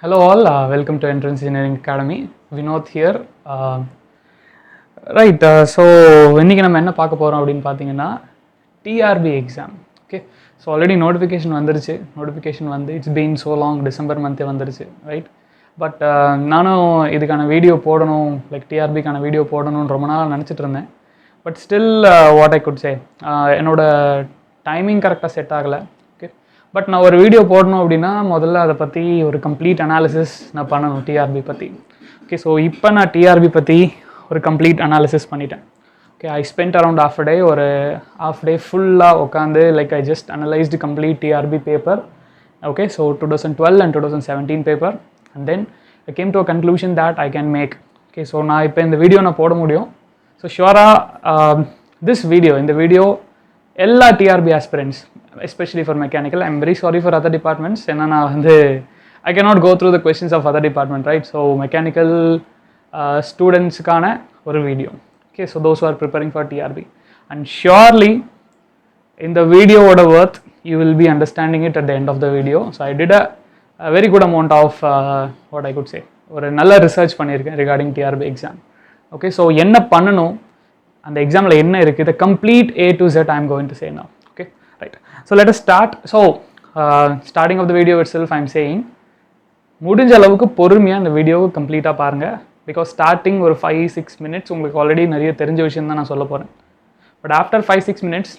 Hello all, welcome to Entrance Engineering Academy. Vinod here. Right, so இன்னைக்கு நம்ம என்ன பார்க்க போகிறோம் அப்படின்னு பார்த்தீங்கன்னா TRB exam. Okay, so already notification வந்துருச்சு. நோட்டிஃபிகேஷன் வந்து it's been so long, December மந்த்தே வந்துருச்சு, ரைட்? பட் நானும் இதுக்கான வீடியோ போடணும், லைக் டிஆர்பிக்கான வீடியோ போடணும்னு ரொம்ப நாள் நினச்சிட்டு இருந்தேன். But still what I could சே, என்னோட டைமிங் கரெக்டாக செட் ஆகலை. பட் நான் ஒரு வீடியோ போடணும் அப்படின்னா முதல்ல அதை பற்றி ஒரு கம்ப்ளீட் அனாலிசிஸ் நான் பண்ணணும் டிஆர்பி பற்றி. ஓகே, ஸோ இப்போ நான் டிஆர்பி பற்றி ஒரு கம்ப்ளீட் அனாலிசிஸ் பண்ணிட்டேன். ஓகே, ஐ ஸ்பெண்ட் அரவுண்ட் ஒரு ஹாஃப் டே ஃபுல்லாக உட்காந்து like I just analysed complete TRP paper. Okay, so 2012 and 2017 paper, and then I came to a conclusion that I can make. Okay, so நான் இப்போ இந்த video நான் போட முடியும். So ஷுவராக இந்த வீடியோ எல்லா TRB aspirants, especially for mechanical, I am very sorry for other departments. ஏன்னா நான் வந்து I can not go through the questions of other department, right? So mechanical ஸ்டூடெண்ட்ஸுக்கான ஒரு video. Okay, so those are preparing for TRB, and surely இந்த வீடியோவோட worth you will be understanding it at the end of the video. So I did a very good amount of what I could சே, ஒரு நல்ல research பண்ணியிருக்கேன் regarding TRP exam. Okay, so என்ன பண்ணணும், அந்த எக்ஸாமில் என்ன இருக்குது, the complete A to Z I am going to say now. Okay, right. So let us start. So starting of the video itself I am saying, முடிஞ்ச அளவுக்கு பொறுமையாக இந்த வீடியோவை கம்ப்ளீட்டாக பாருங்கள். பிகாஸ் ஸ்டார்டிங் ஒரு 5-6 மினிட்ஸ் உங்களுக்கு ஆல்ரெடி நிறைய தெரிஞ்ச விஷயம் தான் நான் சொல்ல போகிறேன். பட் ஆஃப்டர் 5-6 மினிட்ஸ்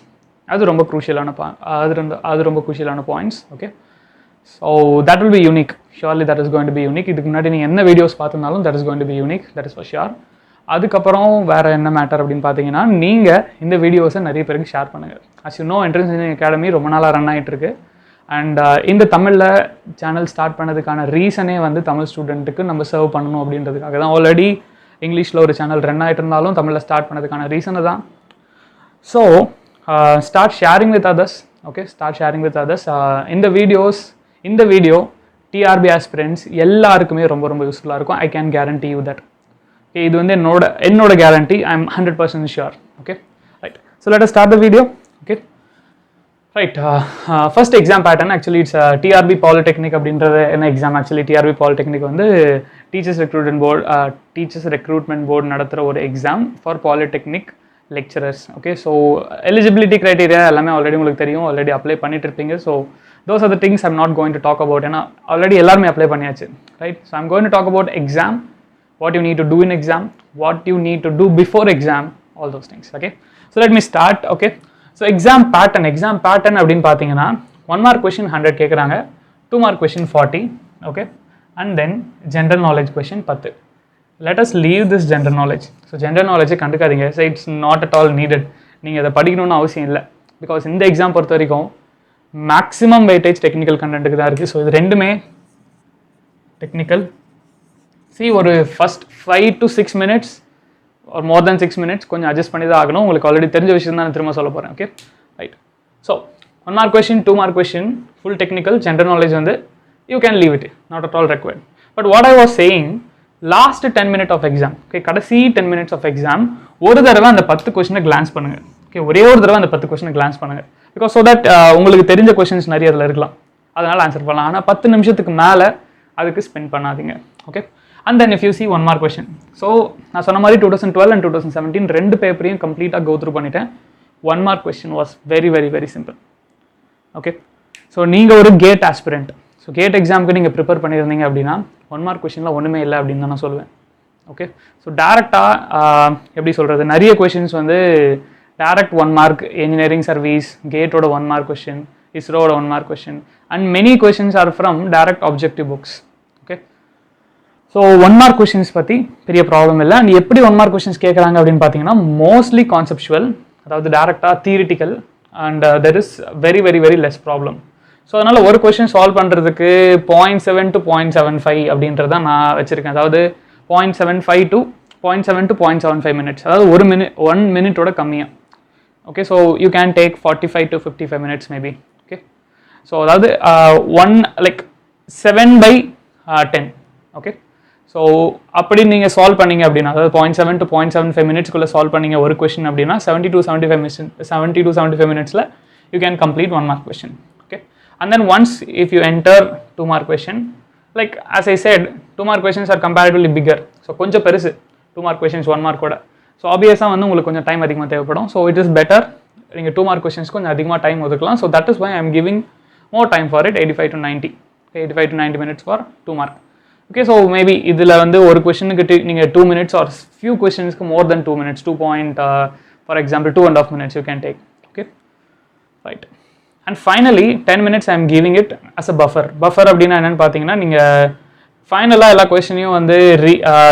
அது ரொம்ப க்ரூஷியலான ரொம்ப க்ரூஷியலான points. Okay, so that will be unique. Surely that is going to be unique. இதுக்கு முன்னாடி நீங்கள் என்ன வீடியோஸ் பார்த்துருந்தாலும் that is going to be unique, that is for sure. அதுக்கப்புறம் வேறு என்ன மேட்டர் அப்படின்னு பார்த்தீங்கன்னா, நீங்கள் இந்த வீடியோஸை நிறைய பேருக்கு ஷேர் பண்ணுங்கள். As you know, entrance engineering academy ரொம்ப நாளாக ரன் ஆகிட்டு இருக்கு. அண்ட் இந்த தமிழில் சேனல் ஸ்டார்ட் பண்ணதுக்கான ரீசனே வந்து தமிழ் ஸ்டூடெண்ட்டுக்கு நம்ம சர்வ் பண்ணணும் அப்படின்றதுக்காக தான். ஆல்ரெடி இங்கிலீஷில் ஒரு சேனல் ரன் ஆகிட்டு இருந்தாலும் தமிழில் ஸ்டார்ட் பண்ணதுக்கான ரீசனை தான். So start sharing with others. Okay, start sharing with others. இந்த வீடியோ டிஆர்பி ஆஸ்பிரண்ட்ஸ் எல்லாருக்குமே ரொம்ப ரொம்ப யூஸ்ஃபுல்லாக இருக்கும். I can guarantee you that. Okay, இது வந்து என்னோட guarantee. I am 100% sure. Okay, right. So let us start the video. Okay, right. First exam pattern actually it's TRB polytechnic. அப்படின்றது என்ன எக்ஸாம்? ஆக்சுவலி டிஆர்பி பாலிடெக்னிக் வந்து teachers recruitment board நடத்துகிற ஒரு exam for polytechnic lecturers. Okay, so eligibility criteria எல்லாமே already உங்களுக்கு தெரியும், already apply பண்ணிட்டு இருப்பீங்க. So those are the things I'm not going to talk about, ஏன்னா ஆல்ரெடி எல்லாருமே அப்ளை பண்ணியாச்சு, right? So I'm going to talk about exam, what you need to do in exam, what you need to do before exam, all those things. Okay, so let me start. Okay, so exam pattern அப்படின்னு பார்த்தீங்கன்னா 1 mark question 100 கேட்குறாங்க, 2 mark question 40. Okay, and then general knowledge question 10. Let us leave this general knowledge. So general knowledge கண்டுக்காதீங்க. So it's not at all needed. நீங்கள் அதை படிக்கணும்னு அவசியம் இல்லை. Because இந்த exam பொறுத்த வரைக்கும் மேக்ஸிமம் வெயிட்டேஜ் டெக்னிக்கல் கண்டென்ட்டுக்கு தான் இருக்குது. ஸோ இது ரெண்டுமே டெக்னிக்கல். ஒரு ஃபஸ்ட் 5 to 6 மினிட்ஸ் ஒரு மோர் தென் 6 மினிட்ஸ் கொஞ்சம் அட்ஜஸ்ட் பண்ணி தான் ஆகணும். உங்களுக்கு ஆல்ரெடி தெரிஞ்ச விஷயம் தான் நான் திரும்ப சொல்ல போகிறேன். Okay, right. So 1 mark question, 2 mark question full technical. General knowledge வந்து you can leave it, not at all required. But what I was saying, last 10 minutes of exam, okay, கடைசி 10 minutes ஆஃப் எக்ஸாம் ஒரு தடவை அந்த 10 கொஸ்டினை glands பண்ணுங்கள். Okay, ஒரே ஒரு தடவை அந்த 10 கொஸ்டினை கிளான்ஸ் பண்ணுங்கள். பிகாஸ் ஸோ தட் உங்களுக்கு தெரிஞ்ச கொஸ்டின்ஸ் நிறைய அதில் இருக்கலாம், அதனால் ஆன்சர் பண்ணலாம். ஆனால் 10 நிமிஷத்துக்கு மேலே அதுக்கு ஸ்பெண்ட் பண்ணாதீங்க. Okay, and then if you see 1 mark question, so நான் சொன்ன மாதிரி 2012 and 2017 ரெண்டு பேப்பரையும் கம்ப்ளீட்டாக கோ த்ரூ பண்ணிட்டேன். 1 mark question was very very very simple. Okay, so நீங்கள் ஒரு கேட் ஆஸ்பிரண்ட், ஸோ கேட் எக்ஸாமுக்கு நீங்கள் ப்ரிப்பேர் பண்ணியிருந்தீங்க அப்படின்னா 1 mark questionல ஒன்றுமே இல்லை அப்படின்னு தான் நான் சொல்லுவேன். ஓகே, ஸோ டேரெக்டாக எப்படி சொல்கிறது, நிறைய கொஷின்ஸ் வந்து direct 1 mark, engineering service கேட்டோட 1 mark question, ISROட 1 mark question, and many questions are from direct objective books. So 1 mark questions பற்றி பெரிய ப்ராப்ளம் இல்லை. அண்ட் எப்படி 1 mark கொஷின்ஸ் கேட்குறாங்க அப்படின்னு பார்த்தீங்கன்னா மோஸ்ட்லி கான்செப்சுவல், அதாவது டேரெக்டாக theoretical, and there is very very very less problem. So அதனால் ஒரு கொஷின் சால்வ் பண்ணுறதுக்கு 0.7 to 0.75 அப்படின்றத நான் வச்சுருக்கேன். அதாவது 0.75 to 0.75 மினிட்ஸ், அதாவது 1 மினிட்டோட கம்மியாக. Okay, so you can take 45 to 55 minutes maybe. Okay, so அதாவது 7/10. ஓகே, ஸோ அப்படி நீங்கள் சால்வ் பண்ணீங்க அப்படின்னா, அதாவது 0.7 to 0.75 மினிட்ஸ்க்குள்ளே சால்வ் பண்ணீங்க ஒரு கொஸ்டின் அப்படின்னா 70 to 75 மினிட்ஸில் you can complete 1 mark question. Okay, and then once if you enter 2 mark question, like as I said 2 mark questions are comparatively bigger. So கொஞ்சம் பெருசு 2 mark questions 1 mark கூட. So ஆப்வியஸாக வந்து உங்களுக்கு கொஞ்சம் டைம் அதிகமாக தேவைப்படும். ஸோ இட் இஸ் பெட்டர் நீங்கள் 2 mark questions கொஞ்சம் அதிகமாக டைம் ஒதுக்கலாம். So that is why I am giving more time for it, 85 to 90. Okay, 85 to 90 minutes for 2 mark. Okay, so maybe இதில் வந்து ஒரு கொஷனுக்கு நீங்கள் 2 minutes or few questions more than 2 minutes, 2 point, for example 2.5 minutes you can take. Okay, right. And finally 10 minutes I am giving it as a buffer. Buffer அப்படின்னா என்னன்னு பார்த்தீங்கன்னா நீங்கள் ஃபைனலாக எல்லா கொஷனையும் வந்து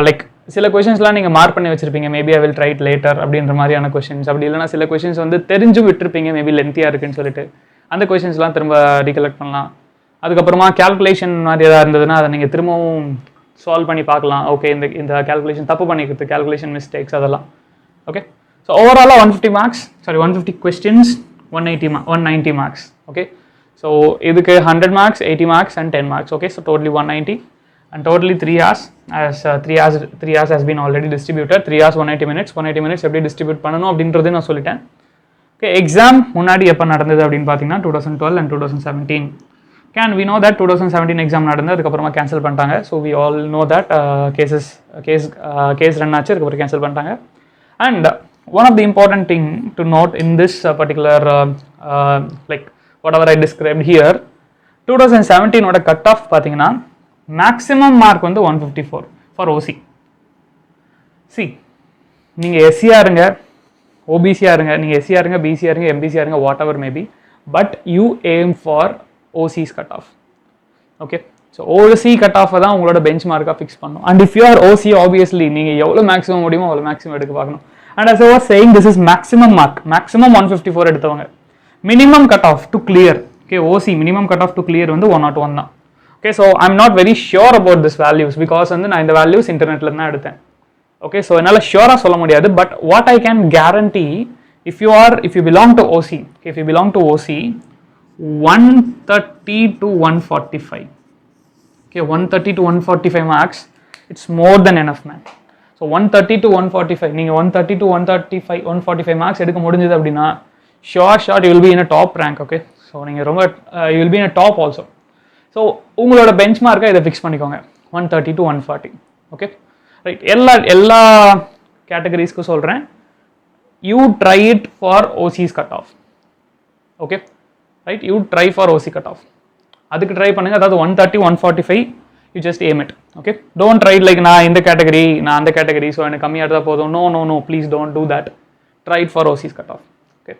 லைக் சில கொஷின்ஸ்லாம் நீங்கள் மார்க் பண்ணி வச்சிருப்பீங்க, maybe I will try it later அப்படின்ற மாதிரியான கொஷின்ஸ். அப்படி இல்லைனா சில கொஷின்ஸ் வந்து தெரிஞ்சும் விட்டுருப்பீங்க, மேபி லென்த்தியாக இருக்குன்னு சொல்லிட்டு அந்த கொஷின்ஸ்லாம் திரும்ப ரீகலெக்ட் பண்ணலாம். அதுக்கப்புறமா கேல்குலேஷன் மாதிரி எதாவது இருந்ததுன்னா அதை நீங்கள் திரும்பவும் சால்வ் பண்ணி பார்க்கலாம். ஓகே, இந்த கேல்குலேஷன் தப்பு பண்ணிக்கிறது, கேல்குலேஷன் மிஸ்டேக்ஸ் அதெல்லாம். ஓகே, ஸோ ஓவராலாக 150 marks, sorry 150 questions, 190 marks. Okay, so இதுக்கு 100 marks, 80 marks and 10 marks. Okay, so totally 190 and totally 3 hours, as 3 hours has been already distributed. 3 hours 180 minutes எப்படி distribute பண்ணணும் அப்படின்றது நான் சொல்லிட்டேன். ஓகே, எக்ஸாம் முன்னாடி எப்போ நடந்தது அப்படின்னு பார்த்தீங்கன்னா 2012 and 2017. We know that 2017 exam நடந்து அதுக்கப்புறமா கேன்சல் பண்ணிட்டாங்க. So we all know that case run ஆச்சு, அதுக்கப்புறம் கேன்சல் பண்ணிட்டாங்க. And one of the important thing to note in this particular like whatever I described here, 2017 ஓட கட் ஆஃப் பார்த்தீங்கன்னா maximum mark வந்து 154 for OC. C, நீங்கள் எஸ்சியாக இருங்க, ஓபிசியாக இருங்க, நீங்கள் எஸ்சியாக இருங்க, பிசியாக இருங்க, எம்பிசியாக இருங்க, whatever maybe, but you aim for OC's cut off. Okay, so OC cut ஆஃபை தான் உங்களோட பெஞ்ச் மார்க்காக ஃபிக்ஸ் பண்ணணும். And if you are OC, obviously நீங்கள் எவ்வளோ மேக்ஸிமம் முடியுமோ அவ்வளோ மேக்ஸிமம் எடுக்க பார்க்கணும். And as I was saying, this is maximum mark, maximum 154 எடுத்தவங்க. Minimum cut off to clear, okay, OC minimum cut off to clear வந்து 101 தான். Okay, so I am not very sure about this values, because வந்து நான் இந்த values இன்டர்நெட்டில் தான் எடுத்தேன். Okay, so என்னால் ஷியோராக சொல்ல முடியாது. But what I can guarantee, if you belong to OC, if you belong to OC, 130 to 145. Okay, 130 to 145 marks, it's more than enough, man. So 130 to 145, நீங்கள் 130 to 145 marks எடுக்க முடிஞ்சது அப்படின்னா sure you will be in a top rank. Okay, so நீங்கள் ரொம்ப you will be in a top also. So உங்களோட bench மார்க்கை இதை fix பண்ணிக்கோங்க, 130 to 140. Okay, right. எல்லா கேட்டகரிஸ்க்கும் சொல்கிறேன், you try it for OC's cut off. Okay, right, you try for OC cut off, அதுக்கு ட்ரை பண்ணுங்கள். அதாவது 130 145 you just aim it. Okay, don't try like நான் இந்த கேட்டகரி நான் அந்த கேட்டகரி, ஸோ எனக்கு கம்மியாக இருந்தால் போதும். No, please don't do that. Try it for OC's cut off. Okay,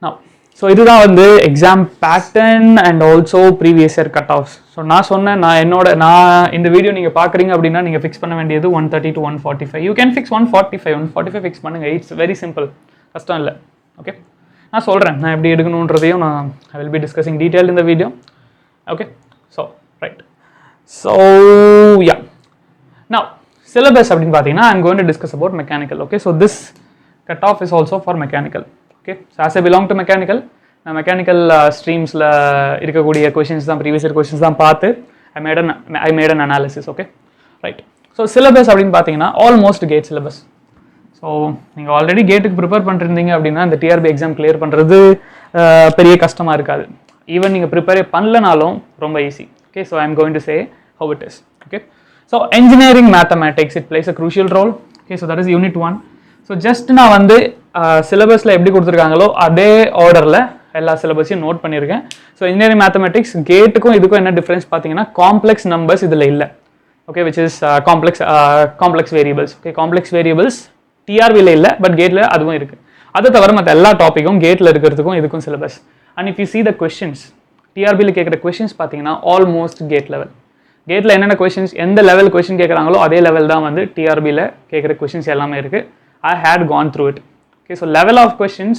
நான் ஸோ இதுதான் வந்து exam pattern and also previous year cut offs. So நான் சொன்னேன், நான் இந்த வீடியோ நீங்கள் பார்க்குறீங்க அப்படின்னா நீங்கள் ஃபிக்ஸ் பண்ண வேண்டியது 130 to 145. You can fix 145 fix பண்ணுங்கள். இட்ஸ் வெரி சிம்பிள், கஷ்டம் இல்லை. ஓகே, நான் சொல்கிறேன் நான் எப்படி எடுக்கணுன்றதையும் நான் I will be discussing detail இந்த video. Okay, so right. So yeah, now syllabus அப்படின்னு பார்த்தீங்கன்னா I am going to discuss about mechanical. Okay, so this cut off is also for mechanical. Okay, so as I belong to mechanical, நான் mechanical ஸ்ட்ரீம்ஸில் இருக்கக்கூடிய questions தான், previous year questions தான் பார்த்து I made an analysis. Okay, right. So syllabus அப்படின்னு பார்த்தீங்கன்னா almost gate syllabus. So நீங்கள் already கேட்டுக்கு ப்ரிப்பேர் பண்ணிருந்தீங்க அப்படின்னா இந்த டிஆர்பி எக்ஸாம் கிளியர் பண்ணுறது பெரிய கஷ்டமாக இருக்காது. ஈவன் நீங்கள் ப்ரிப்பேரே பண்ணலனாலும் ரொம்ப easy. Okay, so I am going to say how it is. Okay, so engineering mathematics, it plays a crucial role. Okay, so that is unit 1. So just நான் வந்து சிலபஸில் எப்படி கொடுத்துருக்காங்களோ அதே ஆர்டரில் எல்லா சிலபஸையும் நோட் பண்ணியிருக்கேன். ஸோ இன்ஜினியரிங் மேத்தமெட்டிக்ஸ் கேட்டுக்கும் இதுக்கும் என்ன டிஃப்ரென்ஸ் பார்த்தீங்கன்னா, காம்ப்ளெக்ஸ் நம்பர்ஸ் இதில் இல்லை. Okay, which is complex variables. Okay, complex variables டிஆர்பியில் இல்லை, பட் கேட்டில் அதுவும் இருக்குது. அதை தவிர மற்ற எல்லா டாப்பிக்கும் கேட்டில் இருக்கிறதுக்கும் இதுக்கும் syllabus. And if you see the questions, டிஆர்பியில் கேட்குற கொஷின்ஸ் பார்த்தீங்கன்னா ஆல்மோஸ்ட் கேட் லெவல். கேட்டில் என்னென்ன கொஷின்ஸ், எந்த லெவல் கொஷின் கேட்குறாங்களோ அதே லெவல் தான் வந்து டிஆர்பியில் கேட்குற கொஷின்ஸ் எல்லாமே இருக்குது. I had gone through it. Okay, so level of questions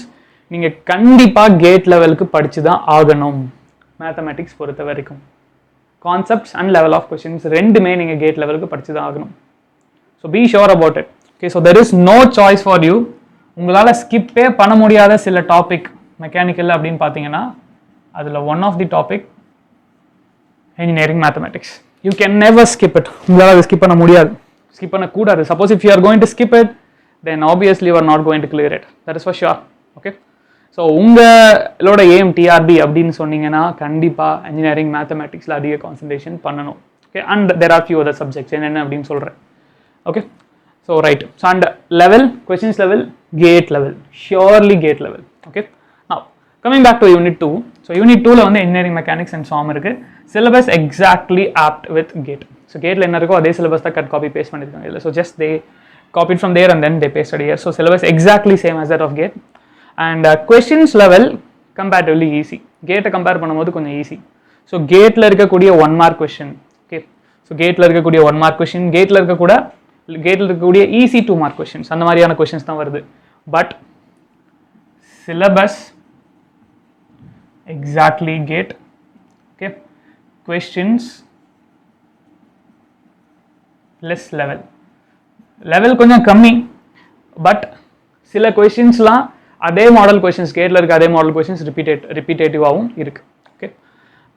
நீங்கள் கண்டிப்பாக கேட் லெவலுக்கு படித்து தான் ஆகணும். மேத்தமெட்டிக்ஸ் பொறுத்த வரைக்கும் concepts and level of questions ரெண்டுமே நீங்கள் கேட் லெவலுக்கு படித்து தான் ஆகணும். So be sure about it. Okay, so there is no choice for you. உங்களால் ஸ்கிப்பே பண்ண முடியாத சில டாபிக் மெக்கானிக்கல் அப்படின்னு பார்த்தீங்கன்னா அதில் one of the topic engineering mathematics. You can never skip it. உங்களால் அதை ஸ்கிப் பண்ண முடியாது, ஸ்கிப் பண்ணக்கூடாது. Suppose if you are going to skip it, then obviously you are not going to clear it. That is for sure. Okay, so உங்களோட ஏம் TRP அப்படின்னு சொன்னீங்கன்னா கண்டிப்பாக engineering மேத்தமேட்டிக்ஸில் அதிக கான்சன்ட்ரேஷன் பண்ணணும். Okay, and there are few other subjects என்னென்ன அப்படின்னு சொல்கிறேன். Okay, so right. So and level, questions level, GATE level, surely GATE level. Okay, now coming back to unit 2. So unit 2ல வந்து இன்ஜினியரிங் மெக்கானிக்ஸ் அண்ட் SOM இருக்குது. Syllabus exactly apt with GATE. So கேட்டில் என்ன இருக்கோ அதே syllabus தான் cut copy paste பண்ணியிருக்காங்க இல்லை. So just they copied from there and then they pasted here. So syllabus exactly same as that of GATE. And questions level comparatively easy. GATE compare பண்ணும்போது கொஞ்சம் easy. So GATEல இருக்கக்கூடிய 1 mark question. Okay. So GATEல இருக்கக்கூடிய 1 mark question, GATEல இருக்கக்கூடிய easy 2 mark questions. அந்த மாதிரியான questions தான் வருது. But syllabus exactly GATE. Okay. Questions less level. Level கொஞ்சம் கம்மி, பட் சில கொஷின்ஸ்லாம் அதே மாடல் கொஷின்ஸ், கேட்டில் இருக்க அதே மாடல் கொஷின்ஸ் ரிப்பீட்டேட்டிவாகவும் இருக்குது. Okay,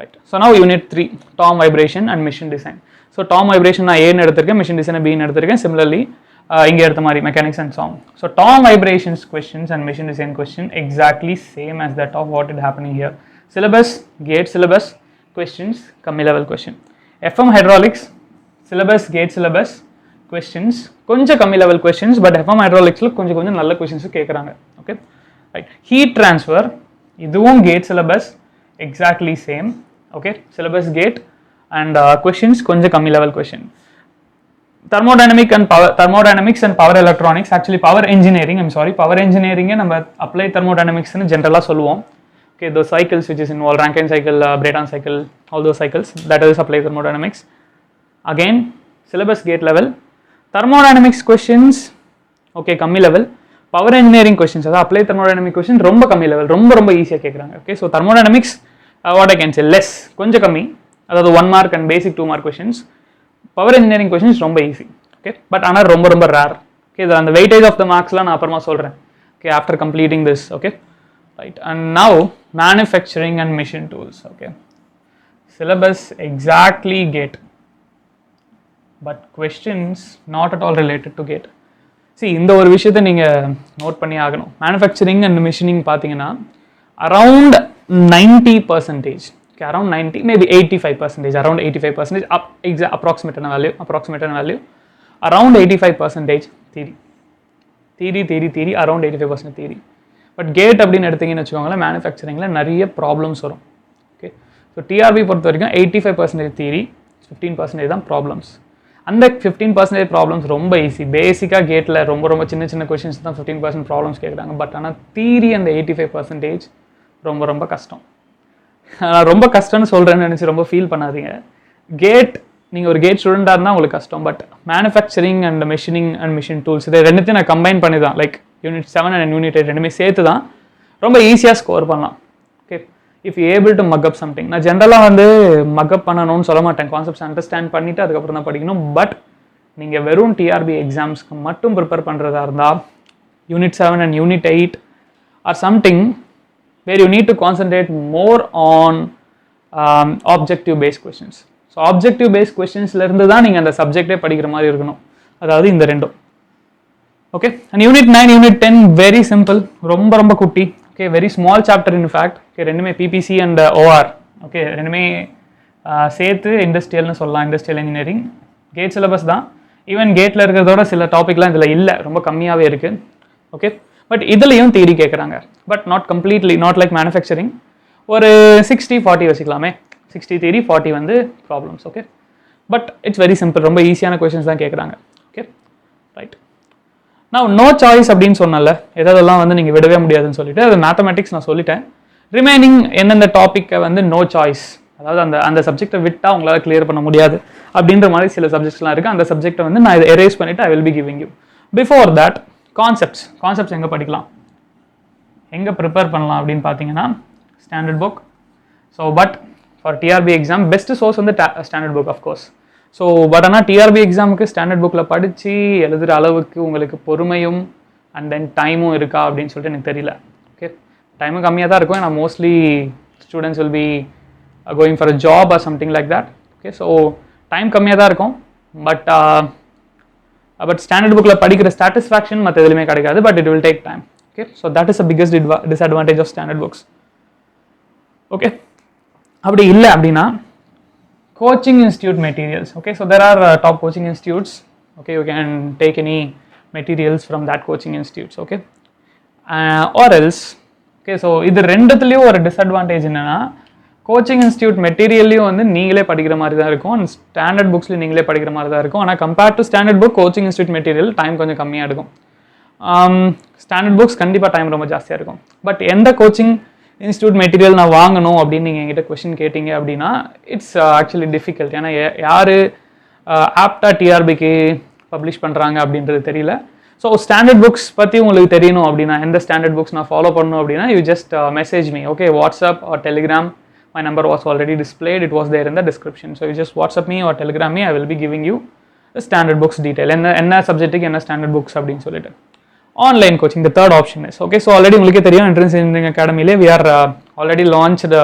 right. So now unit 3 Tom vibration and machine design. So Tom vibration நான் ஏன்னு எடுத்திருக்கேன், மிஷின் டிசைனை பின்னு எடுத்திருக்கேன். சிமிலர்லி இங்கே எடுத்த மாதிரி mechanics and SOM. So TOM vibrations questions and machine design question exactly same as that of what is happening here. Syllabus GATE syllabus, questions கம்மி level question. FM hydraulics syllabus GATE syllabus, questions கொஞ்சம் கம்மி level questions, but FM ஹைட்ராலிக்ஸில் கொஞ்சம் நல்ல questions கேட்குறாங்க. Okay, right. Heat transfer இதுவும் GATE syllabus exactly same. Okay, syllabus GATE and questions கொஞ்சம் கம்மி level question. thermodynamics and power electronics, actually power engineering, power engineering நம்ம applied thermodynamics னு ஜென்ரலா சொல்லுவோம். Okay, those cycles which is involved, Rankine cycle, Brayton cycle, all those cycles, that is applied thermodynamics. Again, syllabus gate level. Thermodynamics questions, okay, கம்மி level. Power engineering questions, அதாவது apply thermodynamic question ரொம்ப கம்மி level, ரொம்ப ஈஸியாக கேட்குறாங்க. Okay, so thermodynamics what I can say less, கொஞ்சம் கம்மி, அதாவது 1 mark and basic 2 mark questions. Power engineering questions ரொம்ப ஈஸி. ஓகே, பட் ஆனால் ரொம்ப ரேர். ஓகே, இது அந்த வெயிட்டேஜ் ஆஃப் த மார்க்ஸ்லாம் நான் அப்புறமா சொல்கிறேன். Okay, after completing this. Okay, right. And now manufacturing and machine tools. Okay, syllabus exactly GATE, but questions not at all related to GATE. See, இந்த ஒரு விஷயத்தை நீங்கள் நோட் பண்ணி ஆகணும். மேனுஃபேக்சரிங் அண்ட் மிஷினிங் பார்த்தீங்கன்னா around 90%, okay, around 90, maybe 85%, around 85%, approximate value, around 85% theory, around 85% theory. But GATE அப்படின்னு எடுத்தீங்கன்னு வச்சுக்கோங்களேன், மேனுஃபேக்சரிங்கில் நிறைய ப்ராப்ளம்ஸ் வரும். ஓகே, ஸோ டிஆர்பி பொறுத்த வரைக்கும் 85% தியரி, 15% தான் ப்ராப்ளம்ஸ். அந்த 15% ப்ராப்ளம்ஸ் ரொம்ப ஈஸி. பேசிக்காக கேட்டில் ரொம்ப சின்ன கொஷின்ஸ் தான் 15% ப்ராப்ளம்ஸ் கேட்குறாங்க. பட் ஆனால் தியரி அந்த 85% ரொம்ப கஷ்டம். ரொம்ப கஷ்டம்னு சொல்கிறேன்னு நினச்சி ரொம்ப ஃபீல் பண்ணாதீங்க. கேட், நீங்கள் ஒரு கேட் ஸ்டூடெண்ட்டாக இருந்தால் உங்களுக்கு கஷ்டம். But manufacturing and machining and machine tools இதை ரெண்டுத்தையும் நான் கம்பைன் பண்ணி தான், லைக் யூனிட் 7 அண்ட் யூனிட் 8 ரெண்டுமே சேர்த்து தான் ரொம்ப ஈஸியாக ஸ்கோர் பண்ணலாம். Okay, if you able to mug up something. நான் ஜென்ரலாக வந்து மக் அப் பண்ணணும்னு சொல்ல மாட்டேன், கான்செப்ட்ஸ் அண்டர்ஸ்டாண்ட் பண்ணிவிட்டு அதுக்கப்புறம் தான் படிக்கணும். பட் நீங்கள் வெறும் டிஆர்பி எக்ஸாம்ஸ்க்கு மட்டும் ப்ரிப்பேர் பண்ணுறதா இருந்தால் unit 7 and unit 8 or something where you need to concentrate more on objective based questions. So objective based கொஸ்டின்ஸ்லேருந்து தான் நீங்கள் அந்த சப்ஜெக்டே படிக்கிற மாதிரி இருக்கணும். அதாவது இந்த ரெண்டும். Okay, and unit 9, unit 10 very simple, ரொம்ப குட்டி. Okay, very small chapter in fact. Okay, ரெண்டுமே பிபிசி அண்ட் ஓஆர். ஓகே, ரெண்டுமே சேர்த்து இண்டஸ்ட்ரியல்னு சொல்லலாம், இண்டஸ்ட்ரியல் இன்ஜினியரிங். கேட் சிலபஸ் தான். ஈவன் கேட்டில் இருக்கிறதோட சில டாபிக்லாம் இதில் இல்லை, ரொம்ப கம்மியாகவே இருக்குது. ஓகே, பட் இதுலேயும் தியரி கேட்குறாங்க, but not completely, not like manufacturing. ஒரு 60-40 வச்சுக்கலாமே, 60 தியரி 40 வந்து problems. Okay, but it's very simple, ரொம்ப ஈஸியான கொஸ்டின்ஸ் தான் கேட்குறாங்க. Okay, right. நான் நோ சாய்ஸ் அப்படின்னு சொன்னல, எதெல்லாம் வந்து நீங்கள் விடவே முடியாதுன்னு சொல்லிட்டு, அது மேத்தமெட்டிக்ஸ் நான் சொல்லிட்டேன். ரிமைனிங் எந்தெந்த டாப்பிக்கை வந்து நோ சாய்ஸ், அதாவது அந்த சப்ஜெக்டை விட்டால் உங்களால் கிளியர் பண்ண முடியாது அப்படின்ற மாதிரி சில சப்ஜெக்ட்ஸ்லாம் இருக்குது. அந்த சப்ஜெக்டை வந்து நான் இதை எரேஸ் பண்ணிவிட்டு I will be giving you. Before that concepts எங்கே படிக்கலாம், எங்கே ப்ரிப்பேர் பண்ணலாம் அப்படின்னு பார்த்தீங்கன்னா standard book. So but for TRB exam best source வந்து standard book of course. So but ஆனால் டிஆர்பி எக்ஸாமுக்கு ஸ்டாண்டர்ட் புக்கில் படித்து எழுதுகிற அளவுக்கு உங்களுக்கு பொறுமையும் அண்ட் தென் டைமும் இருக்கா அப்படின்னு சொல்லிட்டு எனக்கு தெரியல. ஓகே, டைமும் கம்மியாக தான் இருக்கும். நான் mostly students will be going for a job or something like that. Okay, so time கம்மியாக தான் இருக்கும். பட் ஸ்டாண்டர்ட் புக்கில் படிக்கிற சாட்டிஸ்ஃபேக்ஷன் மற்ற எதுலையுமே கிடைக்காது. But it will take time. Okay, so that is the biggest disadvantage of standard books. Okay, அப்படி இல்லை அப்படின்னா coaching institute materials. Okay, so there are top coaching institutes. Okay, you can take any materials from that coaching institutes. Okay, or else, okay, so இது ரெண்டுத்துலேயும் ஒரு disadvantage என்னன்னா coaching institute மெட்டீரியல்லையும் வந்து நீங்களே படிக்கிற மாதிரி தான் இருக்கும், அண்ட் ஸ்டாண்டர்ட் புக்ஸ்லையும் நீங்களே படிக்கிற மாதிரி தான் இருக்கும். ஆனால் compared to standard book coaching institute material time கொஞ்சம் கம்மியாக இருக்கும். ஸ்டாண்டர்ட் புக்ஸ் கண்டிப்பாக டைம் ரொம்ப ஜாஸ்தியாக இருக்கும். பட் எந்த கோச்சிங் இன்ஸ்டியூட் மெட்டீரியல் நான் வாங்கணும் அப்படின்னு நீங்கள் என்கிட்ட கொஸ்டின் கேட்டிங்க அப்படின்னா இட்ஸ் ஆக்சுவலி டிஃபிகல்ட். ஏன்னா யார் ஆப்டா டிஆர்பிக்கு பப்ளிஷ் பண்ணுறாங்க அப்படின்றது தெரியல. ஸோ ஸ்டாண்டர்ட் புக்ஸ் பற்றி உங்களுக்கு தெரியணும் அப்படின்னா எந்த ஸ்டாண்டர்ட் புக்ஸ் நான் ஃபாலோ பண்ணணும் அப்படின்னா you just message me. Okay, WhatsApp R Telegram. My number was already displayed, it was there in the description. So you just WhatsApp me or Telegram me, I will be giving you the standard books detail. என்ன சப்ஜெக்ட்டுக்கு என்ன standard books அப்படின்னு சொல்லிட்டு. Online coaching, the third option is, okay, so already உங்களுக்கே தெரியும் Entrance Engineering Academy we are already launched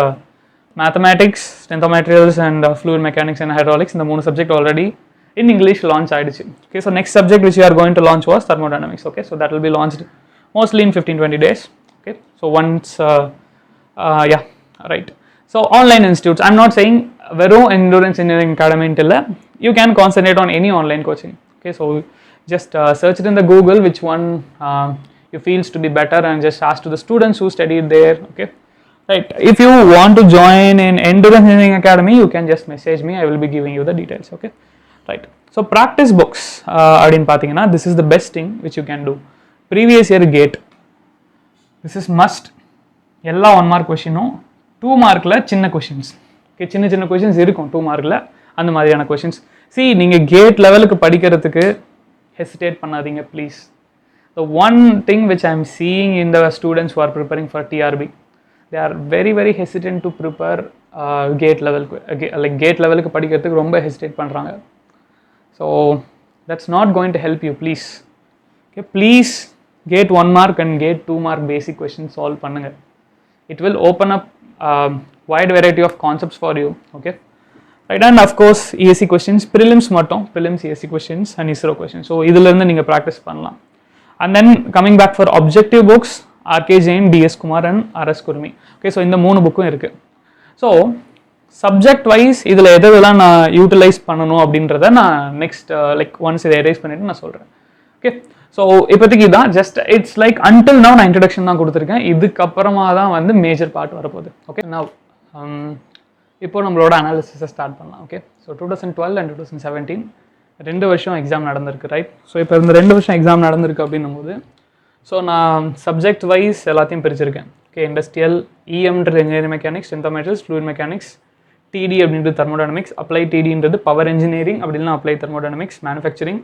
mathematics, strength of materials and fluid mechanics and hydraulics. இந்த மூணு subject already in English launch ஆயிடுச்சு. Okay, so next subject which we are going to launch was thermodynamics. Okay, so that will be launched mostly in 15-20 days. Okay, so once yeah, right. So online institutes, I'm not saying verum Endurance Engineering Academy until you can concentrate on any online coaching. Okay, so just search it in the Google which one you feels to be better and just ask to the students who studied there. Okay, right. If you want to join in Endurance Engineering Academy, you can just message me, I will be giving you the details. Okay, right. So practice books adin pathina, this is the best thing which you can do. Previous year GATE, this is must. Ella 1 mark question 2 மார்க்கில் சின்ன questions. Okay, சின்ன questions இருக்கும் 2 மார்க்கில், அந்த மாதிரியான questions. C நீங்கள் GATE லெவலுக்கு படிக்கிறதுக்கு ஹெசிடேட் பண்ணாதீங்க please. The one thing which I am seeing in the students who are preparing for TRP, they are very hesitant to prepare GATE லெவலுக்கு. லைக் கேட் லெவலுக்கு படிக்கிறதுக்கு ரொம்ப ஹெசிடேட் பண்ணுறாங்க. So that's not going to help you please. Okay, please GATE 1 mark and GATE 2 mark basic question solve பண்ணுங்கள். It will open up wide variety of concepts for you. Okay, right. And of course ESC questions, prelims mattum, prelims ESC questions and ISRO questions. So idhula irundha neenga practice pannalam. And then coming back for objective books, RK Jain, DS Kumar and RS Kurmi. Okay, so இந்த மூணு புக்கும் இருக்கு. So subject wise இதில் எதெல்லாம் நான் utilise பண்ணணும் அப்படின்றத நான் நெக்ஸ்ட் லைக் ஒன்ஸ் இதை எரேஸ் பண்ணிட்டு நான் சொல்கிறேன். ஓகே, ஸோ இப்போதைக்கு தான் just it's like until now நான் இன்ட்ரடக்ஷன் தான் கொடுத்துருக்கேன். இதுக்கப்புறமா தான் வந்து மேஜர் பார்ட் வரப்போகுது. ஓகே, நவ் இப்போ நம்மளோட அனாலிசிஸை ஸ்டார்ட் பண்ணலாம். ஓகே, ஸோ 2012 அண்ட் 2017 2 வருஷம் எக்ஸாம் நடந்திருக்கு, ரைட்? ஸோ இப்போ இந்த 2 வருஷம் எக்ஸாம் நடந்திருக்கு அப்படின்னும் போது ஸோ நான் சப்ஜெக்ட் வைஸ் எல்லாத்தையும் பிரிச்சிருக்கேன். ஓகே, இண்டஸ்ட்ரியல், இஎம்ன்றது engineering mechanics, strength of materials, fluid mechanics, TD அப்படின்றது தெர்மோடைனமிக்ஸ், அப்ளை டிடின்றது பவர் இன்ஜினியரிங் அப்படின்னா apply thermodynamics, manufacturing,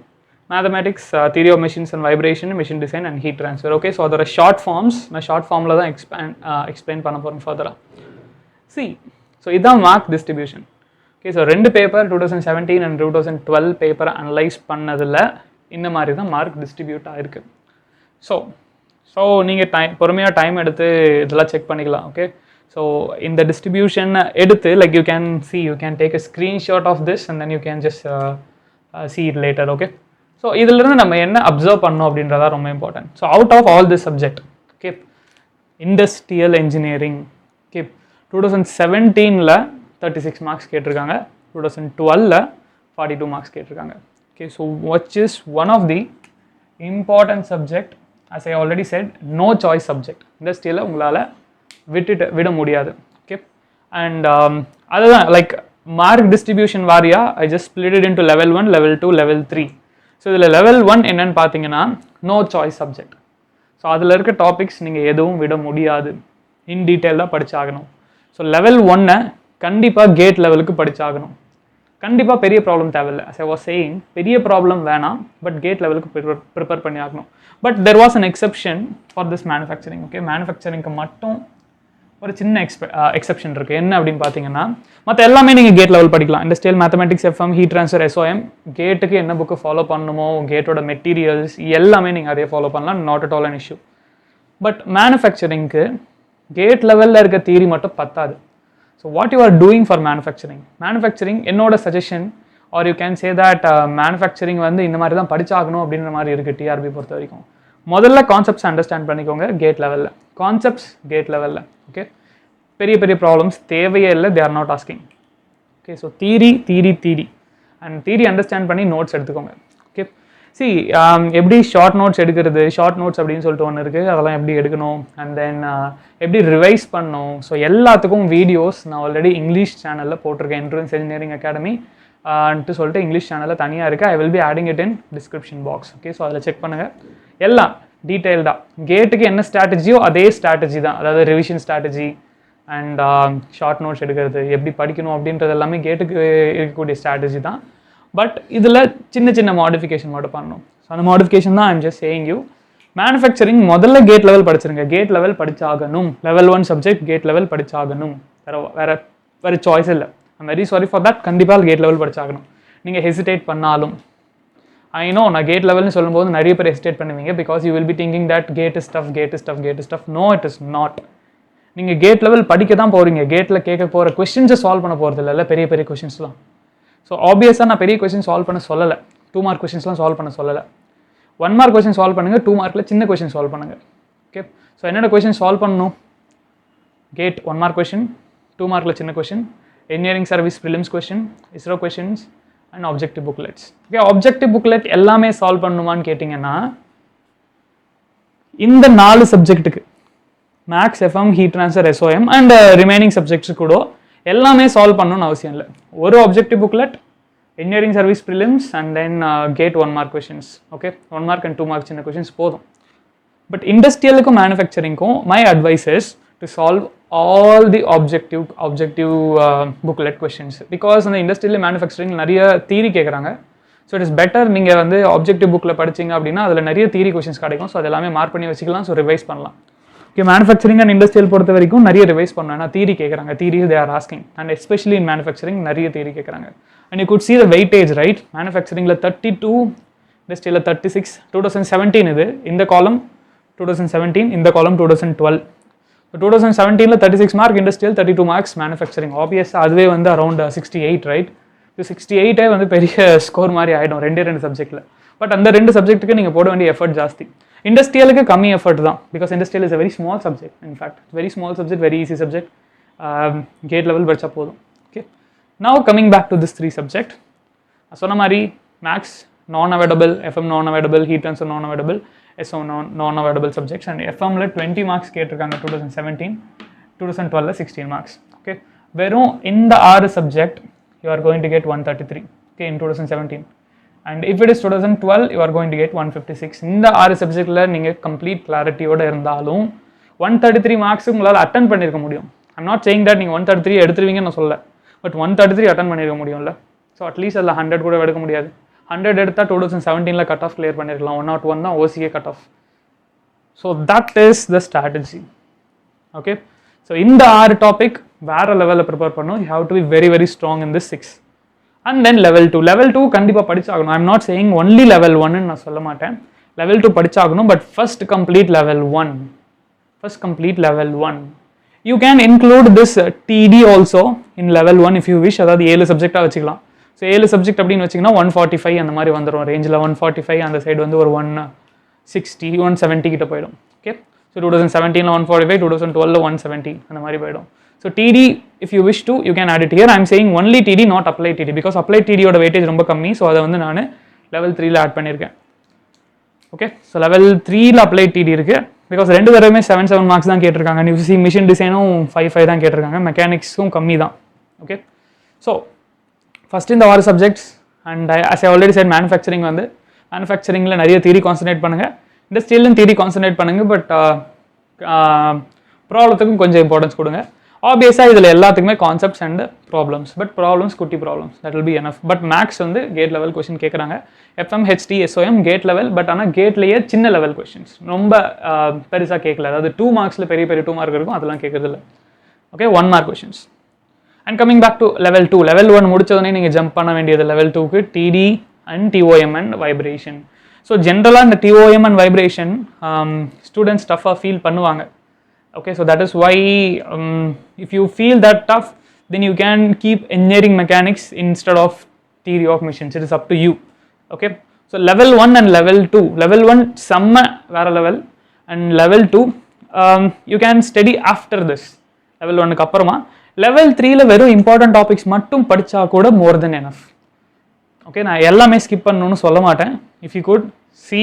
mathematics, theory of machines and vibration, machine design and heat transfer. Okay, so அதோட short forms நான் short ஃபார்மில் தான் explain பண்ண போகிறேன் ஃபர்தராக. சி, ஸோ இதுதான் mark distribution. Okay, so 2 paper 2017 and 2012 பேப்பரை அனலைஸ் பண்ணதில் இந்த மாதிரி தான் மார்க் டிஸ்ட்ரிபியூட் ஆகிருக்கு. ஸோ நீங்கள் பொறுமையாக டைம் எடுத்து இதெல்லாம் செக் பண்ணிக்கலாம். ஓகே, ஸோ இந்த டிஸ்ட்ரிபியூஷன் எடுத்து like you can take a screenshot of this and then you can just see it later. Okay, so இதிலிருந்து நம்ம என்ன அப்சர்வ் பண்ணோம் அப்படின்றதா ரொம்ப important. So out of all this subject, okay, industrial engineering, okay, 2017 36 marks கேட்டிருக்காங்க, 2012 42 marks கேட்டிருக்காங்க. Okay, so which is one of the important subject, as I already said, no choice subject. இண்டஸ்ட்ரியலில் உங்களால் விட முடியாது. ஓகே, அண்ட் அதுதான் like mark distribution Wadia I just split it into level 1, level 2, level 3. So இதில் level 1 என்னன்னு பார்த்தீங்கன்னா no choice subject. So அதில் இருக்க topics நீங்கள் எதுவும் விட முடியாது, இன் டீட்டெயிலாக படிச்சாகணும். ஸோ level 1 கண்டிப்பாக கேட் லெவலுக்கு படிச்சாகணும். கண்டிப்பாக பெரிய ப்ராப்ளம் தேவையில்லை. as I was saying, பெரிய ப்ராப்ளம் வேணாம், பட் கேட் லெவலுக்கு ப்ரிப்பேர் பண்ணி ஆகணும். But there was an exception for this manufacturing. Okay, மேனுஃபேக்சரிங்க்கு மட்டும் ஒரு சின்ன எக்ஸப்ஷன் இருக்குது. என்ன அப்படின்னு பார்த்தீங்கன்னா மற்ற எல்லாமே நீங்கள் கேட் லெவல் படிக்கலாம். Industrial, mathematics, FM, heat transfer, SOM, கேட்டுக்கு என்ன புக்கு ஃபாலோ பண்ணணுமோ, கேட்டோட மெட்டீரியல்ஸ் எல்லாமே நீங்கள் அதே ஃபாலோ பண்ணலாம், not at all an issue. But மேனுஃபேக்சரிங்க்கு கேட் லெவலில் இருக்க தியரி மட்டும் பத்தாது. So what you are doing for manufacturing என்னோட suggestion, or you can say that manufacturing வந்து இந்த மாதிரி தான் படிச்சாகணும் அப்படின்ற மாதிரி இருக்குது டிஆர்பி பொறுத்த வரைக்கும். முதல்ல கான்செப்ட்ஸ் அண்டர்ஸ்டாண்ட் பண்ணிக்கோங்க கேட் லெவலில். கான்செப்ட்ஸ் கேட் லெவலில். ஓகே, பெரிய பெரிய ப்ராப்ளம்ஸ் தேவையே இல்லை, they are not asking. Okay, so theory and theory understand பண்ணி நோட்ஸ் எடுத்துக்கோங்க. ஓகே, சி எப்படி ஷார்ட் நோட்ஸ் எடுக்கிறது, ஷார்ட் நோட்ஸ் அப்படின்னு சொல்லிட்டு ஒன்று இருக்குது, அதெல்லாம் எப்படி எடுக்கணும், அண்ட் தென் எப்படி ரிவைஸ் பண்ணணும். ஸோ எல்லாத்துக்கும் வீடியோஸ் நான் ஆல்ரெடி இங்கிலீஷ் சேனலில் போட்டிருக்கேன். என்ட்ரன்ஸ் இன்ஜினியரிங் அகாடமி சொல்லிட்டு இங்கிலீஷ் சேனலில் தனியாக இருக்குது. ஐ will B adding it in description box. Okay, so அதில் செக் பண்ணுங்கள். எல்லாம் டீட்டெயில்டாக கேட்டுக்கு என்ன ஸ்ட்ராட்டஜியோ அதே ஸ்ட்ராட்டஜி தான், அதாவது revision strategy and short notes எடுக்கிறது, எப்படி படிக்கணும் அப்படின்றது எல்லாமே கேட்டுக்கு இருக்கக்கூடிய ஸ்ட்ராட்டஜி தான். பட் இதில் சின்ன சின்ன மாடிஃபிகேஷன் மட்டும் பண்ணணும். ஸோ அந்த மாடிஃபிகேஷன் தான் I'm just saying you. Manufacturing முதல்ல கேட் லெவல் படிச்சிருங்க. கேட் லெவல் படிச்சாகணும். லெவல் 1 சப்ஜெக்ட் கேட் லெவல் படிச்சாகணும். வேறு சாய்ஸ் இல்லை. I'm very sorry for that. கண்டிப்பாக கேட் லெவல் படிச்சாகணும். நீங்கள் ஹெசிடேட் பண்ணாலும், ஐ நோ நான் கேட் லெவல்னு சொல்லும்போது நிறைய பேர் ஹெசிடேட் பண்ணுவீங்க, because you will be thinking that GATE is tough. No, it is not. நீங்கள் கேட் லெவல் படிக்க தான் போகிறீங்க. கேட்டில் கேட்க போகிற கொஸ்டின்ஸை சால்வ் பண்ண போகிறது இல்லை, பெரிய பெரிய கொஸ்டின்ஸ்லாம். ஸோ ஆப்வியஸாக நான் பெரிய கொஸ்டின் சால்வ் பண்ண சொல்லலை, 2 மார்க் கொஸ்டின்ஸ்லாம் சால்வ் பண்ண சொல்லலை. 1 மார்க் கொஸ்டின் சால்வ் பண்ணுங்கள், 2 மார்க்கில் சின்ன கொஸ்டின் சால்வ் பண்ணுங்கள். ஓகே, ஸோ என்னென்ன கொஸ்டின் சால்வ் பண்ணணும்? கேட் 1 மார்க் கொஸ்டின், 2 மார்க்கில் சின்ன question, engineering service prelims question, ISRO questions and objective booklets. Okay, objective booklet எல்லாமே சால்வ் பண்ணணுமான்னு கேட்டிங்கன்னா, இந்த 4 சப்ஜெக்ட்டுக்கு maths, FM, heat transfer, SOM and remaining subjects கூட எல்லாமே சால்வ் பண்ணணும்னு அவசியம் இல்லை. ஒரு objective booklet, engineering service prelims and then GATE 1 mark questions. Okay, 1 mark and 2 mark சின்ன கொஷின்ஸ் போதும். பட் இண்டஸ்ட்ரியலுக்கும் மேனுஃபேக்சரிங்க்கும் my advice is to solve all the objective booklet questions. Because அந்த இண்டஸ்ட்ரியல் மேனுஃபேக்சரிங் நிறைய தியரி கேட்குறாங்க. ஸோ இட் இஸ் பெட்டர் நீங்கள் வந்து objective புக்கில் படிச்சிங்க அப்படின்னா அதில் நிறைய தியரி கொஷின்ஸ் கிடைக்கும். ஸோ அது எல்லாமே மார்க் பண்ணி வச்சுக்கலாம். ஸோ ரிவைஸ் பண்ணலாம். ஓகே, மேனுஃபேக்சரிங் அண்ட் இண்டஸ்ட்ரியல் பொறுத்த வரைக்கும் நிறைய ரிவைஸ் பண்ணணும். ஏன்னா தியரி கேட்குறாங்க, theory they are asking, and especially in manufacturing நிறைய தியரி கேட்குறாங்க. And you could see the weightage, right? மேனுஃபேக்சரிங்கில் 32, இண்டஸ்ட்ரியலில் 36. 2017 இது. இந்த காலம் 2017, இந்த காலம் 2012. 2017 36 மார்க் இண்டஸ்ட்ரியல், 32 மார்க்ஸ் மேனுஃபேக்சரிங். ஆப்வியஸாக அதுவே வந்து அரௌண்ட் 68, ரைட்? 68 வந்து பெரிய ஸ்கோர் மாதிரி ஆகிடும் 2 சப்ஜெக்டில். பட் அந்த 2 சப்ஜெக்ட்டுக்கு நீங்கள் போட வேண்டிய எஃபர்ட் ஜாஸ்தி. இண்டஸ்ட்ரியலுக்கு கம்மி எஃபர்ட் தான், because industrial is a very small subject. In fact very small subject, very easy subject. GATE level படித்தா போதும். Okay, now coming back to this 3 subject. சொன்ன மாதிரி maths non available, FM non available, heat transfer non available, SO non available subjects. And எஃப்எம்ல 20 marks கேட்டிருக்காங்க 2017, 2012 16 marks. Okay, வெறும் இந்த 6 subject you are going to get 133, okay, in 2017. And if it is 2012, you are going to get 156. இந்த 6 சப்ஜெக்டில் நீங்கள் complete கிளாரிட்டியோடு இருந்தாலும் 133 marks உங்களால் attend பண்ணியிருக்க முடியும். ஐம் நாட் சேயிங் தட் நீங்கள் 133 எடுத்துருவீங்கன்னு நான் சொல்ல, பட் 133 அட்டன் பண்ணியிருக்க முடியும்ல. ஸோ அட்லீஸ்ட் அதில் 100 கூட எடுக்க முடியாது. 100 எடுத்தால் 2017 கட் ஆஃப் கிளியர் பண்ணியிருக்கலாம். 101 தான் OCA cut off. So that is the strategy. Okay, so இந்த 6 டாபிக் வேறு லெவலில் ப்ரிப்பேர் பண்ணணும். You have to be very very strong in this 6. And then level 2. Level 2 கண்டிப்பாக படிச்சாகணும். I'm not saying only level 1ன்னு நான் சொல்ல மாட்டேன். லெவல் 2 படிச்சாகணும், but first complete level 1. First complete level 1. You can include this TD also in level 1 if you wish. அதாவது 7 சப்ஜெக்டாக வச்சுக்கலாம். So 7 subject அப்படின்னு வச்சிங்கன்னா 145 அந்த மாதிரி வந்துடும் ரேஞ்சில். 145 அந்த சைடு வந்து ஒரு 160 170 கிட்ட போயிடும். ஓகே, ஸோ 2017 145, 2012 170 அந்த மாதிரி போயிடும். So TD if you wish to you can add it here. I am saying only TD, not applied TD, because applied TD யோட weightage ரொம்ப கம்மி. ஸோ அதை வந்து நான் level 3ல ஆட் பண்ணியிருக்கேன். ஓகே, ஸோ லெவல் 3ல அப்ளைட் டிடி இருக்குது. பிகாஸ் 2 தடவையுமே 7 மார்க்ஸ் தான் கேட்டிருக்காங்க. யூசி மிஷின் டிசைனும் 5 தான் கேட்டிருக்காங்க. மெக்கானிக்ஸும் கம்மி தான். ஓகே, ஸோ ஃபஸ்ட் இந்த 6 subjects and as I already said manufacturing வந்து மேனுஃபேக்சரிங்கில் நிறைய தியரி கான்சன்ட்ரேட் பண்ணுங்கள், இண்டஸ்ட்ரியலும் தியரி கான்சன்ட்ரேட் பண்ணுங்கள். பட் ப்ராப்ளத்துக்கும் கொஞ்சம் இம்பார்ட்டன்ஸ் கொடுங்க. ஆப்வியஸாக இதில் எல்லாத்துக்குமே concepts and problems, but problems குட்டி problems, that will be enough. But maths வந்து கேட் லெவல் கொஸ்டின் கேட்குறாங்க. FM, HT, SOM GATE level, but ஆனால் கேட்லேயே சின்ன லெவல் கொஸ்டின்ஸ் ரொம்ப பெருசாக கேட்கல. அதாவது 2 மார்க்ஸில் பெரிய பெரிய 2 மார்க் இருக்கும், அதெல்லாம் கேட்குறதில்ல. Okay, 1 mark questions. And coming back to level 2. Level 1 முடிச்சோடனே நீங்கள் ஜம்ப் பண்ண வேண்டியது லெவல் 2க்கு TD and TOM and vibration. So ஜென்ரலாக இந்த டிஓஎம் அண்ட் வைப்ரேஷன் ஸ்டூடெண்ட்ஸ் டஃபாக ஃபீல் பண்ணுவாங்க. Okay, so that is why if you feel that tough, then you can keep engineering mechanics instead of theory of machines. It is up to you. Okay, so level 1 and level 2, level 1 செம்ம வேறு level, and level 2 you can study after this. Level 1க்கு அப்புறமா level 3ல வெறும் important topics மட்டும் படித்தா கூட மோர் தென் enough. Okay, நான் எல்லாமே ஸ்கிப் பண்ணணும்னு சொல்ல மாட்டேன். If you could see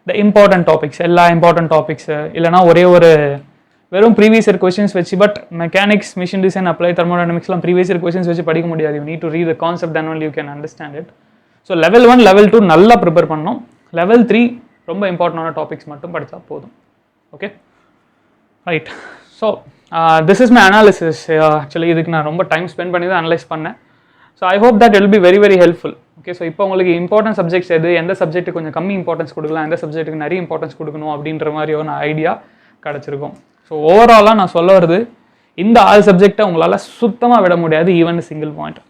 the important topics, எல்லா இம்பார்ட்டன்ட் டாபிக்ஸு, இல்லைனா ஒரே ஒரு வெறும் ப்ரீவியஸ் இயர் கொஸ்டின்ஸ் வச்சு, but mechanics, machine design, apply, தெர்மோடைனமிக்ஸ்லாம் ப்ரீவியஸ் இயர் கொஸ்டின்ஸ் வச்சு படிக்க முடியாது. You need to read the concept, then only you can understand it. So level 1, level 2 நல்லா ப்ரிப்பேர் பண்ணணும். லெவல் 3 ரொம்ப இம்பார்ட்டண்டான டாபிக்ஸ் மட்டும் படித்தா போதும். Okay, right. So this is my analysis. Actually இதுக்கு நான் ரொம்ப டைம் ஸ்பெண்ட் பண்ணி தான் அனலைஸ் பண்ணேன். So I hope that I'll be very very helpful. Okay, so இப்போ உங்களுக்கு இம்பார்ட்டன்ட் சப்ஜெக்ட்ஸ் எது, எந்த சப்ஜெக்ட்டுக்கு கொஞ்சம் கம்மி இம்பார்ட்டன்ஸ் கொடுக்கலாம், எந்த சப்ஜெக்ட்டுக்கு நிறைய இம்பார்ட்டன்ஸ் கொடுக்கணும் அப்படின்ற மாதிரி ஒரு ஐடியா கிடச்சிருக்கும். ஸோ ஓவராலாக நான் சொல்ல வருது, இந்த 6 சப்ஜெக்டை உங்களால் சுத்தமாக விட முடியாது, even single point.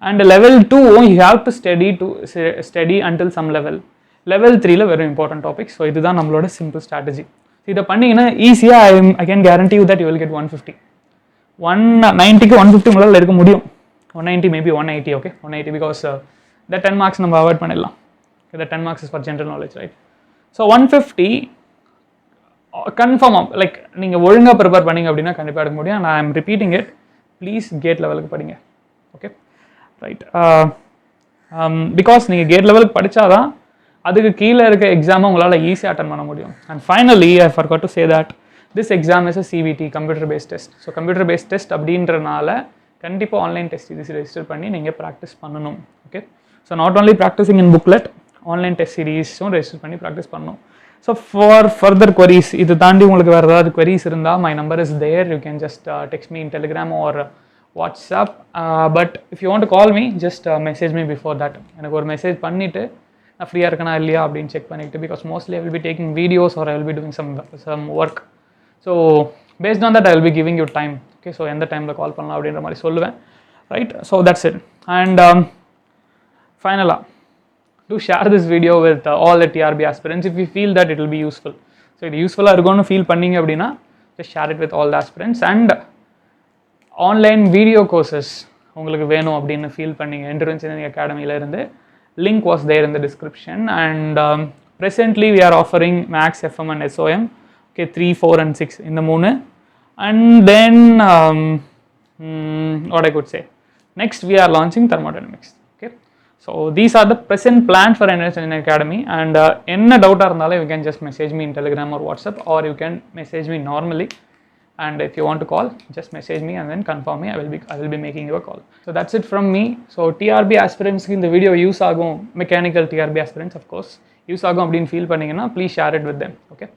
And level 2 you have to study until some level. Level 3ல வெறும் இம்பார்ட்டன்ட் டாபிக்ஸ். ஸோ இதுதான் நம்மளோட சிம்பிள் ஸ்ட்ராட்டஜி. இதை பண்ணிங்கன்னா ஈஸியாக I can guarantee you that you will get 150. 190க்கு 150 உங்களால் எடுக்க முடியும். 190 maybe 180. Okay, 180 because the 10 marks நம்ம அவாய்ட் பண்ணிடலாம். the 10 marks is for general knowledge, right? So 150 கன்ஃபார்மாக லைக் நீங்கள் ஒழுங்காக ப்ரிப்பேர் பண்ணிங்க அப்படின்னா கண்டிப்பாக எடுக்க முடியும். நான் I'm repeating it, please GATE லெவலுக்கு படிங்க. Okay, right. பிகாஸ் நீங்கள் கேட் லெவலுக்கு படித்தாதான் அதுக்கு கீழே இருக்க எக்ஸாமை உங்களால் ஈஸியாக அட்டன் பண்ண முடியும். And finally I forgot to say that this exam is a CBT, computer based test. So computer based test அப்படின்றனால கண்டிப்பாக ஆன்லைன் டெஸ்ட் சீரிஸ் ரெஜிஸ்டர் பண்ணி நீங்கள் ப்ராக்டிஸ் பண்ணணும். Okay, so not only practising in booklet, online test சீரீஸும் register பண்ணி practice பண்ணணும். So for further queries, இது தாண்டி உங்களுக்கு வேறு ஏதாவது queries இருந்தால் my number is there, you can just text me in Telegram or WhatsApp. But if you want to call me just message me before that. எனக்கு ஒரு message பண்ணிவிட்டு நான் ஃப்ரீயாக இருக்கேனா இல்லையா அப்படின்னு செக் பண்ணிவிட்டு, because mostly I will be taking videos or I will be doing some work. So based on that I will be giving you time. Okay, so எந்த டைமில் கால் பண்ணலாம் அப்படின்ற மாதிரி சொல்லுவேன். Right, so that's it. And ஃபைனலாக do share this video with all the TRB aspirants if you feel that it will be useful. So இது யூஸ்ஃபுல்லாக இருக்கும்னு ஃபீல் பண்ணிங்க அப்படின்னா just share it with all the aspirants. And online video courses உங்களுக்கு வேணும் அப்படின்னு feel பண்ணிங்க Endurance Engineering Academy இருந்து, link was there in the description. And presently we are offering Max, FM and SOM. Okay, 3, 4 and 6 இந்த 3. And then what I could say, next we are launching thermodynamics. So these are the present plans for Endurance Engineering Academy. And என்ன டவுட்டாக இருந்தாலும் you can just message me in Telegram or WhatsApp, or you can message me normally. And if you want to call, just message me and then confirm me. I will be making you a call. So that's it from me. So TRB aspirants in the video use ஆகும், mechanical TRB aspirants of course use ஆகும் அப்படின்னு feel பண்ணீங்கன்னா please share it with them. Okay.